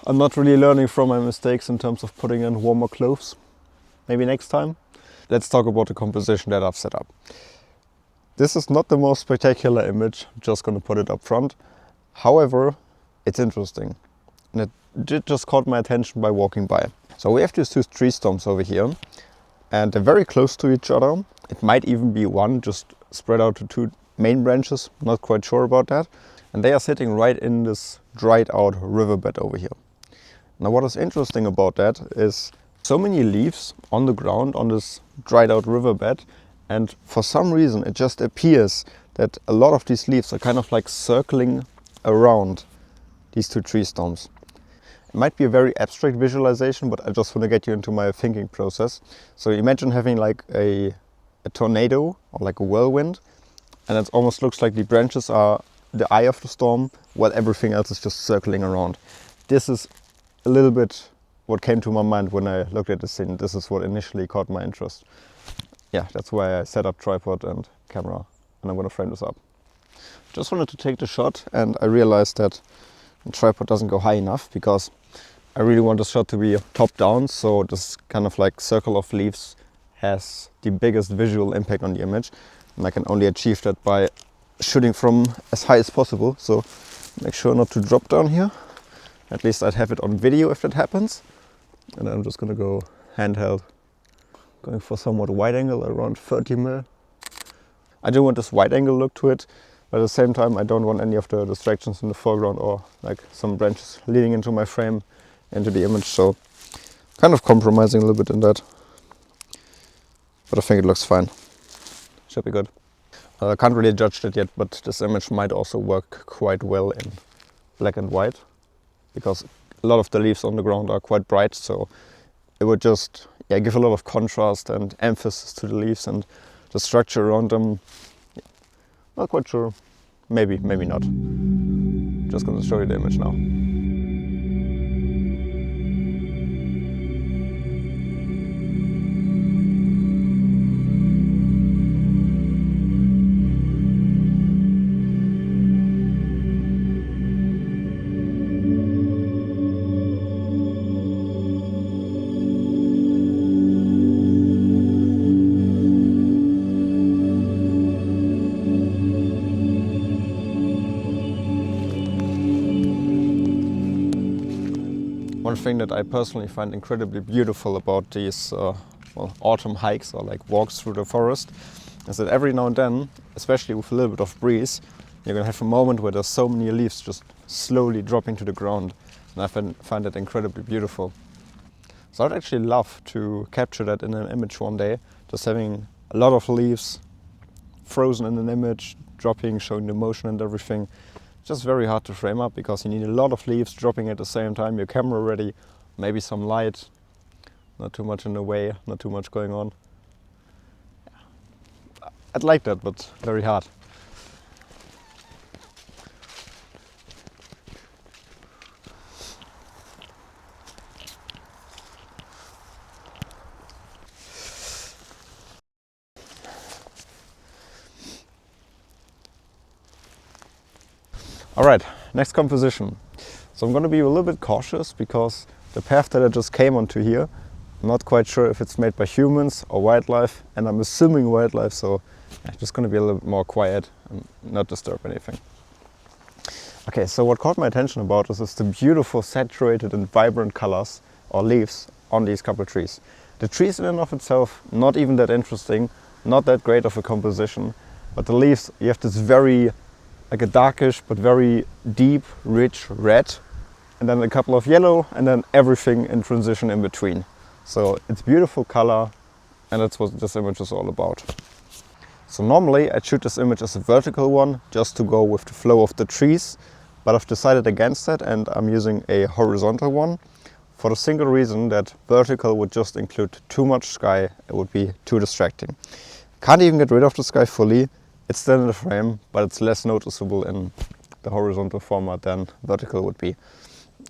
I'm not really learning from my mistakes in terms of putting in warmer clothes. Maybe next time. Let's talk about the composition that I've set up. This is not the most spectacular image, I'm just gonna put it up front. However, it's interesting. And it did just caught my attention by walking by. So we have these two tree stumps over here, and they're very close to each other. It might even be one just spread out to two main branches, not quite sure about that. And they are sitting right in this dried out riverbed over here. Now what is interesting about that is so many leaves on the ground on this dried out riverbed, and for some reason it just appears that a lot of these leaves are kind of like circling around these two tree stumps. It might be a very abstract visualization, but I just want to get you into my thinking process. So imagine having like a tornado or like a whirlwind, and it almost looks like the branches are the eye of the storm while everything else is just circling around. This is a little bit what came to my mind when I looked at the scene. This is what initially caught my interest. Yeah, that's why I set up tripod and camera, and I'm gonna frame this up. Just wanted to take the shot, and I realized that the tripod doesn't go high enough because I really want the shot to be top down, so this kind of like circle of leaves has the biggest visual impact on the image, and I can only achieve that by shooting from as high as possible. So make sure not to drop down here. At least I'd have it on video if that happens. And then I'm just gonna go handheld, going for somewhat wide angle, around 30 mm. I do want this wide angle look to it, but at the same time I don't want any of the distractions in the foreground or like some branches leading into my frame, into the image. So kind of compromising a little bit in that, but I think it looks fine. Should be good. I can't really judge that yet, but this image might also work quite well in black and white, because a lot of the leaves on the ground are quite bright, so it would just give a lot of contrast and emphasis to the leaves and the structure around them. Not quite sure. Maybe, maybe not. Just gonna show you the image now. One thing that I personally find incredibly beautiful about these autumn hikes or like walks through the forest is that every now and then, especially with a little bit of breeze, you're gonna have a moment where there's so many leaves just slowly dropping to the ground, and I find that incredibly beautiful. So I'd actually love to capture that in an image one day, just having a lot of leaves frozen in an image, dropping, showing the motion and everything. Just very hard to frame up because you need a lot of leaves dropping at the same time, your camera ready, maybe some light, not too much in the way, not too much going on. I'd like that, but very hard. Alright, next composition. So I'm going to be a little bit cautious because the path that I just came onto here, I'm not quite sure if it's made by humans or wildlife, and I'm assuming wildlife, so I'm just going to be a little bit more quiet and not disturb anything. Okay, so what caught my attention about this is the beautiful saturated and vibrant colors or leaves on these couple of trees. The trees in and of itself, not even that interesting, not that great of a composition, but the leaves, you have this very like a darkish but very deep, rich red, and then a couple of yellow, and then everything in transition in between. So it's beautiful color, and that's what this image is all about. So normally I'd shoot this image as a vertical one, just to go with the flow of the trees, but I've decided against that and I'm using a horizontal one for the single reason that vertical would just include too much sky, it would be too distracting. Can't even get rid of the sky fully. It's still in the frame, but it's less noticeable in the horizontal format than vertical would be.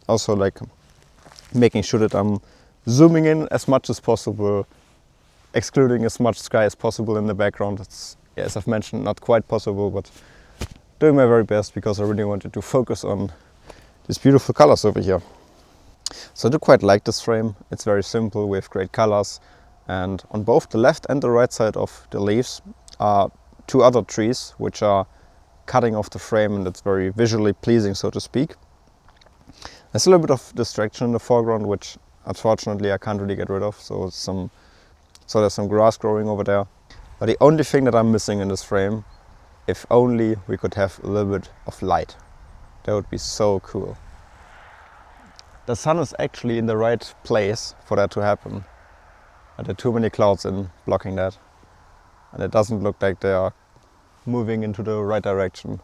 Also, like making sure that I'm zooming in as much as possible, excluding as much sky as possible in the background. It's, yeah, as I've mentioned, not quite possible, but doing my very best because I really wanted to focus on these beautiful colors over here. So I do quite like this frame. It's very simple with great colors, and on both the left and the right side of the leaves are two other trees which are cutting off the frame, and it's very visually pleasing, so to speak. There's a little bit of distraction in the foreground, which unfortunately I can't really get rid of, so there's some grass growing over there. But the only thing that I'm missing in this frame, if only we could have a little bit of light. That would be so cool. The sun is actually in the right place for that to happen. But there are too many clouds in blocking that. And it doesn't look like they are moving into the right direction.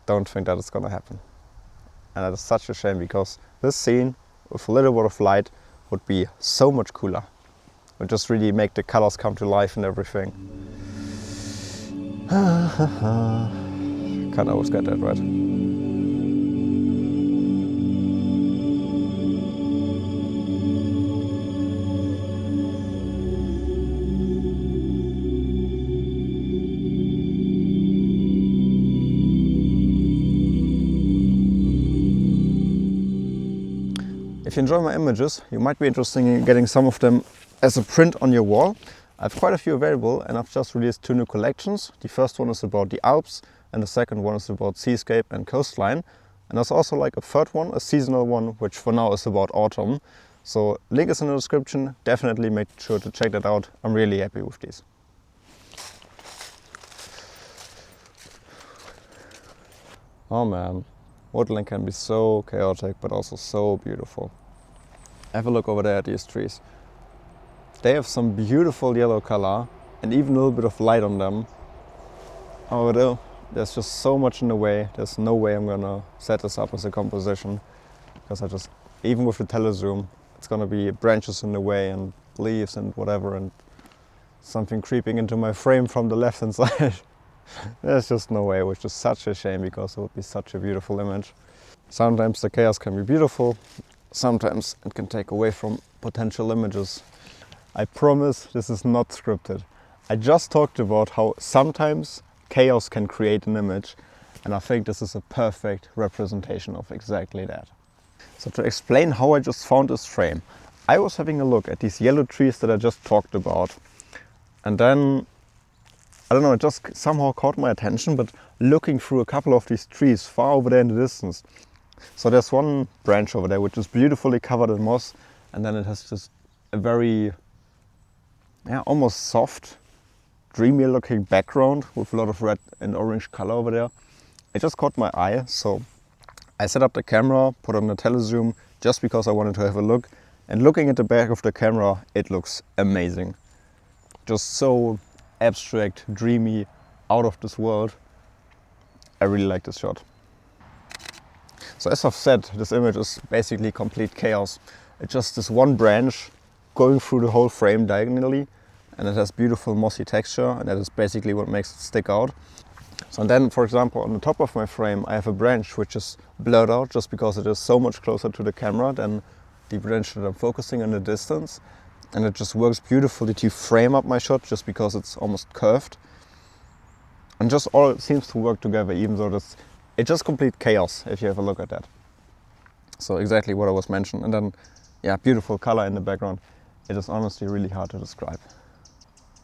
Don't think that is gonna happen. And that is such a shame, because this scene with a little bit of light would be so much cooler. It would just really make the colors come to life and everything. Can't always get that right. If you enjoy my images, you might be interested in getting some of them as a print on your wall. I have quite a few available, and I've just released two new collections. The first one is about the Alps, and the second one is about seascape and coastline. And there's also like a third one, a seasonal one, which for now is about autumn. So link is in the description. Definitely make sure to check that out. I'm really happy with these. Oh man, woodland can be so chaotic, but also so beautiful. Have a look over there at these trees. They have some beautiful yellow color and even a little bit of light on them. Although there's just so much in the way, there's no way I'm gonna set this up as a composition, because even with the telezoom, it's gonna be branches in the way and leaves and whatever, and something creeping into my frame from the left hand side. There's just no way, which is such a shame, because it would be such a beautiful image. Sometimes the chaos can be beautiful, sometimes it can take away from potential images. I promise this is not scripted. I just talked about how sometimes chaos can create an image, and I think this is a perfect representation of exactly that. So to explain how I just found this frame, I was having a look at these yellow trees that I just talked about, and then, I don't know, it just somehow caught my attention, but looking through a couple of these trees far over there in the distance. So there's one branch over there which is beautifully covered in moss, and then it has just a very, almost soft, dreamy looking background with a lot of red and orange color over there. It just caught my eye, so I set up the camera, put on the telezoom just because I wanted to have a look, and looking at the back of the camera, it looks amazing. Just so abstract, dreamy, out of this world. I really like this shot. So as I've said, this image is basically complete chaos. It's just this one branch going through the whole frame diagonally, and it has beautiful mossy texture, and that is basically what makes it stick out. So then, for example, on the top of my frame, I have a branch which is blurred out just because it is so much closer to the camera than the branch that I'm focusing in the distance. And it just works beautifully to frame up my shot just because it's almost curved. And just all seems to work together, even though it's just complete chaos if you have a look at that. So exactly what I was mentioning. And then, yeah, beautiful color in the background. It is honestly really hard to describe.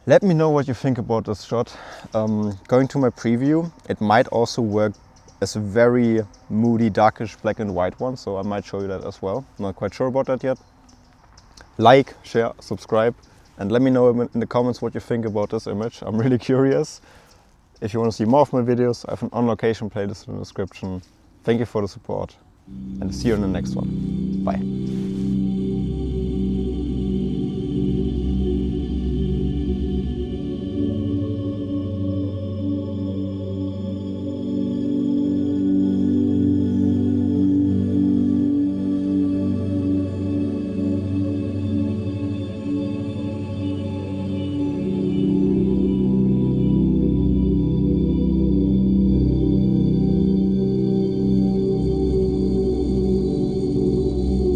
Let me know what you think about this shot. Going to my preview, it might also work as a very moody, darkish black and white one, so I might show you that as well. I'm not quite sure about that yet. Like, share, subscribe, and let me know in the comments what you think about this image. I'm really curious. If you want to see more of my videos, I have an on location playlist in the description. Thank you for the support, and see you in the next one. Bye.